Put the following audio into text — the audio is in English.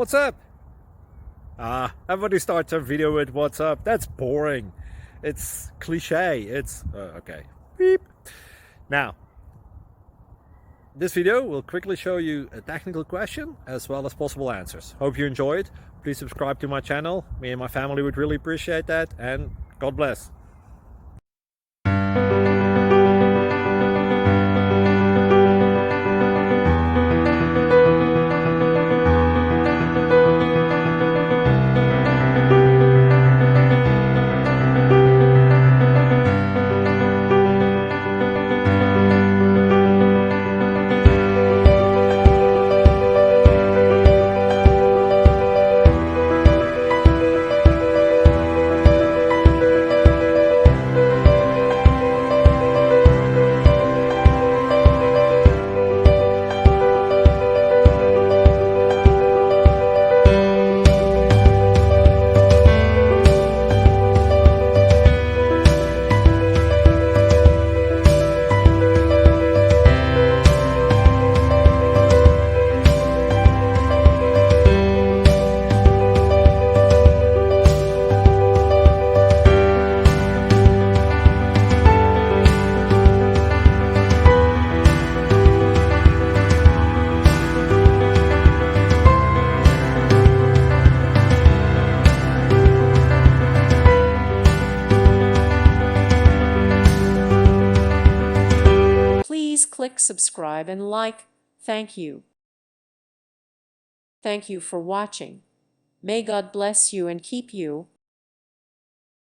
What's up? Everybody starts a video with what's up. That's boring. It's cliche. It's okay. Beep. Now, this video will quickly show you a technical question as well as possible answers. Hope you enjoy it. Please subscribe to my channel. Me and my family would really appreciate that, and God bless. Please click subscribe and like. Thank you. Thank you for watching. May God bless you and keep you.